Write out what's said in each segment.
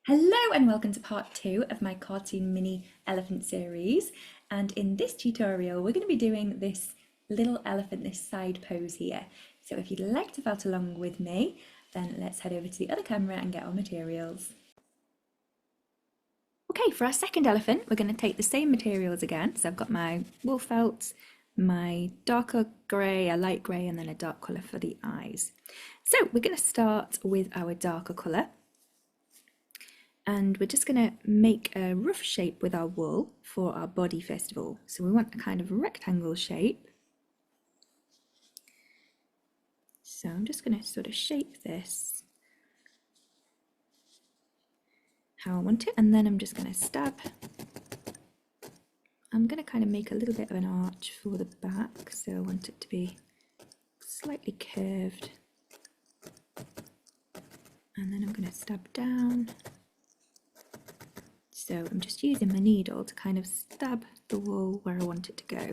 Hello and welcome to part 2 of my cartoon mini elephant series, and in this tutorial we're going to be doing this little elephant, this side pose here. So if you'd like to felt along with me, then let's head over to the other camera and get our materials. Okay, for our second elephant we're going to take the same materials again. So I've got my wool felt, my darker grey, a light grey, and then a dark colour for the eyes. So we're going to start with our darker colour. And we're just going to make a rough shape with our wool for our body first of all. So we want a kind of rectangle shape. So I'm just going to sort of shape this how I want it, and then I'm just going to stab. I'm going to kind of make a little bit of an arch for the back, so I want it to be slightly curved. And then I'm going to stab down. So I'm just using my needle to kind of stab the wool where I want it to go.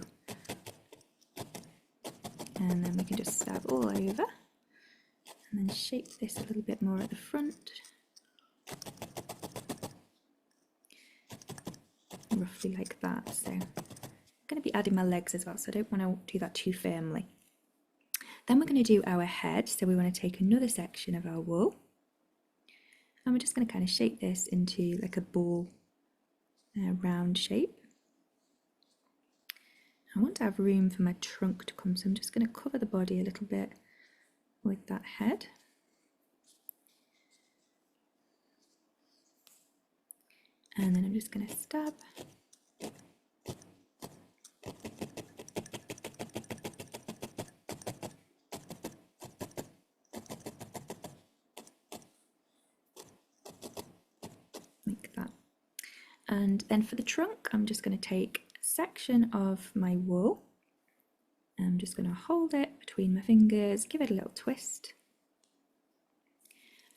And then we can just stab all over and then shape this a little bit more at the front. Roughly like that. So I'm going to be adding my legs as well, so I don't want to do that too firmly. Then we're going to do our head, so we want to take another section of our wool and we're just going to kind of shape this into like a ball, round shape. I want to have room for my trunk to come, so I'm just going to cover the body a little bit with that head. And then I'm just going to stab. Like that. And then for the trunk, I'm just going to take a section of my wool. I'm just going to hold it between my fingers, give it a little twist.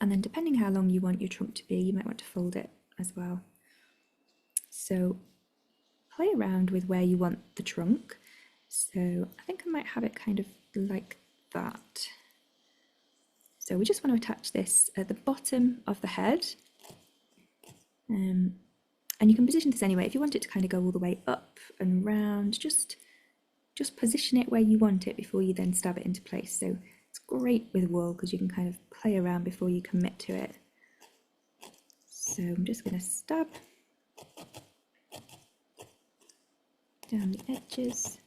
And then depending how long you want your trunk to be, you might want to fold it as well. So play around with where you want the trunk. So I think I might have it kind of like that. So we just want to attach this at the bottom of the head. And you can position this anyway. If you want it to kind of go all the way up and round, just position it where you want it before you then stab it into place. So it's great with wool because you can kind of play around before you commit to it. So I'm just going to stab down the edges.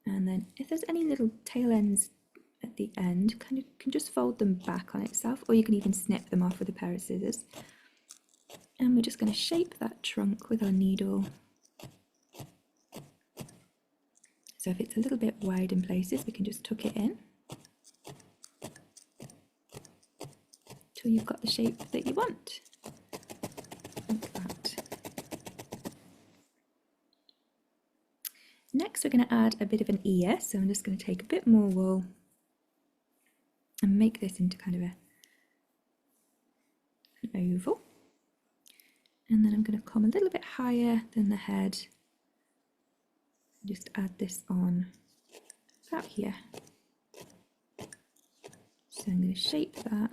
And then if there's any little tail ends at the end, you can just fold them back on itself, or you can even snip them off with a pair of scissors. And we're just going to shape that trunk with our needle. So if it's a little bit wide in places, we can just tuck it in till you've got the shape that you want. Like that. Next, we're going to add a bit of an ear. So I'm just going to take a bit more wool and make this into kind of an oval. And then I'm going to come a little bit higher than the head. Just add this on about here. So I'm going to shape that.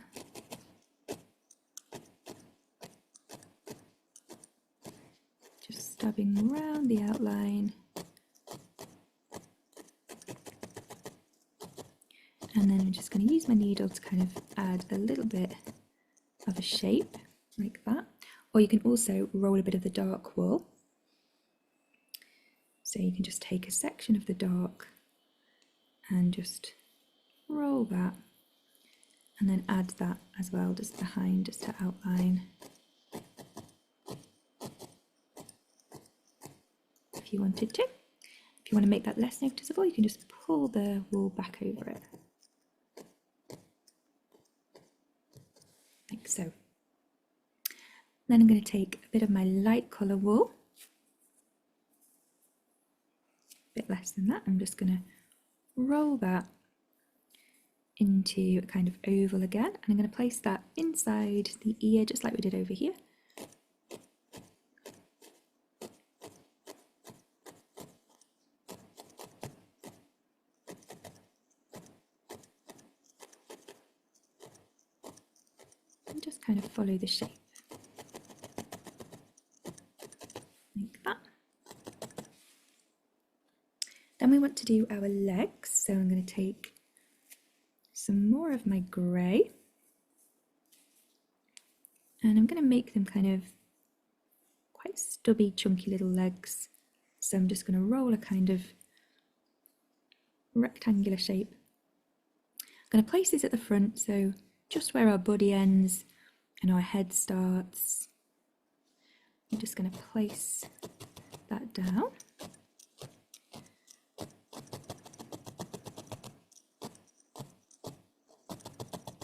Just stabbing around the outline. And then I'm just going to use my needle to kind of add a little bit of a shape like that. Or you can also roll a bit of the dark wool. So you can just take a section of the dark and just roll that, and then add that as well just behind, just to outline. If you wanted to. If you want to make that less noticeable, you can just pull the wool back over it. Like so. Then I'm going to take a bit of my light colour wool, a bit less than that. I'm just going to roll that into a kind of oval again, and I'm going to place that inside the ear just like we did over here. and just kind of follow the shape like that. Then we want to do our legs, so I'm going to take some more of my grey and I'm going to make them kind of quite stubby, chunky little legs. So I'm just going to roll a kind of rectangular shape. I'm going to place this at the front, so just where our body ends and our head starts. I'm just going to place that down.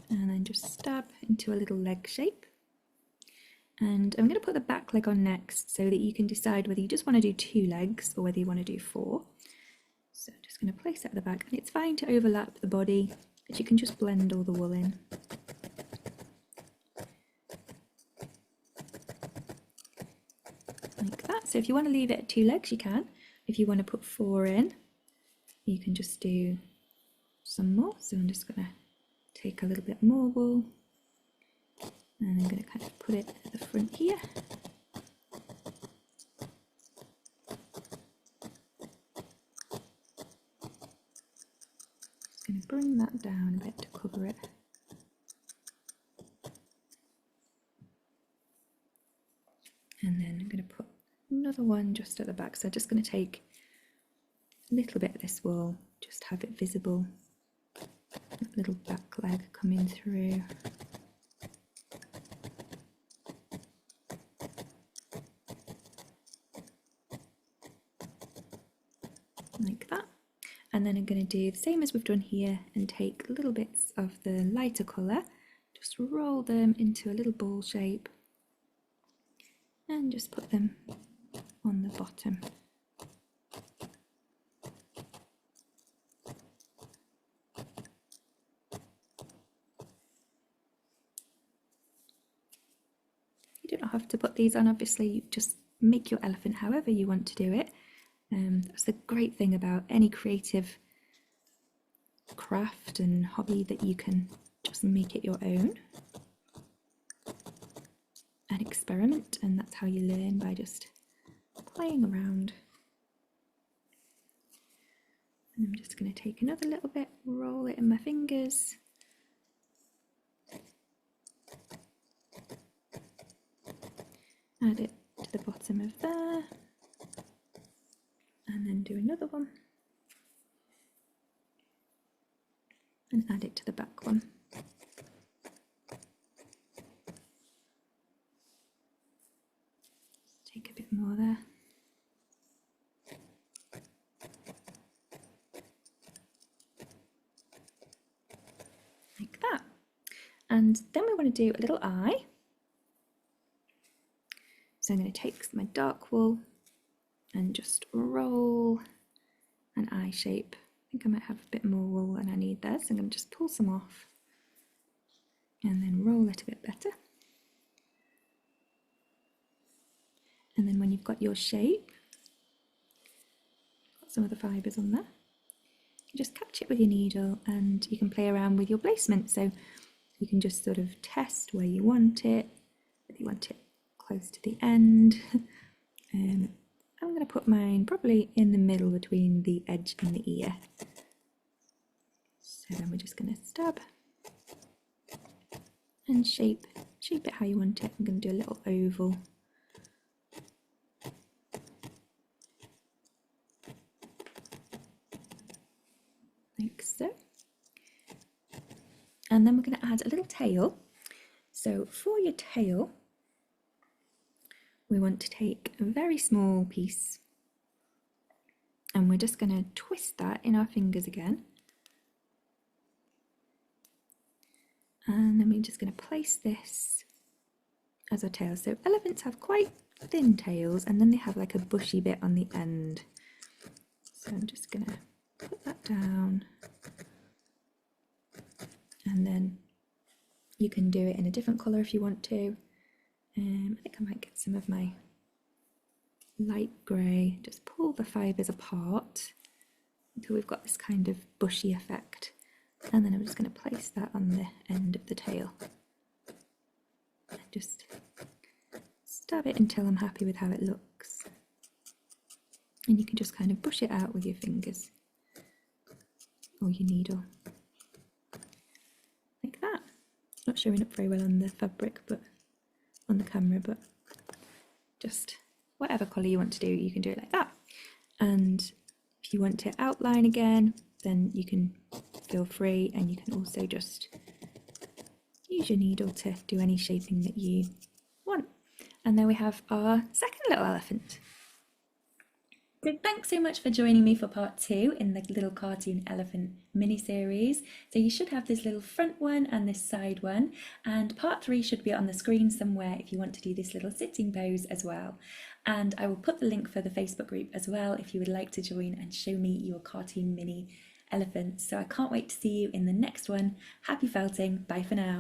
And then just stab into a little leg shape. And I'm going to put the back leg on next so that you can decide whether you just want to do 2 legs or whether you want to do 4. So I'm just going to place that at the back, and it's fine to overlap the body, but you can just blend all the wool in. Like that. So if you want to leave it at 2 legs, you can. If you want to put 4 in, you can just do some more. So I'm just going to take a little bit more wool and I'm going to kind of put it at the front here. Just going to bring that down a bit to cover it. And then I'm going to put another one just at the back. So I'm just going to take a little bit of this wool, just have it visible. That little back leg coming through. Like that. And then I'm going to do the same as we've done here and take little bits of the lighter colour, just roll them into a little ball shape and just put them on the bottom. You don't have to put these on, obviously, you just make your elephant however you want to do it. That's the great thing about any creative craft and hobby, that you can just make it your own and experiment, and that's how you learn, by just playing around. And I'm just going to take another little bit, roll it in my fingers. Add it to the bottom of there. And then do another one. And add it to the back one. Take a bit more there. Like that. And then we want to do a little eye. So I'm going to take my dark wool and just roll an eye shape. I think I might have a bit more wool than I need there, so I'm going to just pull some off and then roll it a bit better. And then when you've got your shape, got some of the fibres on there, you just catch it with your needle and you can play around with your placement. So you can just sort of test where you want it, whether you want it close to the end. I'm going to put mine probably in the middle between the edge and the ear. So then we're just going to stab and shape it how you want it. I'm going to do a little oval. Like so. And then we're going to add a little tail. So for your tail, we want to take a very small piece and we're just going to twist that in our fingers again. And then we're just going to place this as our tail. So elephants have quite thin tails and then they have like a bushy bit on the end. So I'm just going to put that down. And then you can do it in a different colour if you want to. I think I might get some of my light grey, just pull the fibres apart until we've got this kind of bushy effect. And then I'm just going to place that on the end of the tail. just stab it until I'm happy with how it looks. And you can just kind of brush it out with your fingers or your needle, like that. It's not showing up very well on the fabric, but on the camera, but just whatever colour you want to do, you can do it like that. And if you want to outline again, then you can feel free, and you can also just use your needle to do any shaping that you want. And there we have our second little elephant. So thanks so much for joining me for part 2 in the little cartoon elephant mini series. So you should have this little front one and this side one, and part 3 should be on the screen somewhere if you want to do this little sitting pose as well. And I will put the link for the Facebook group as well if you would like to join and show me your cartoon mini elephants. So I can't wait to see you in the next one. Happy felting, bye for now.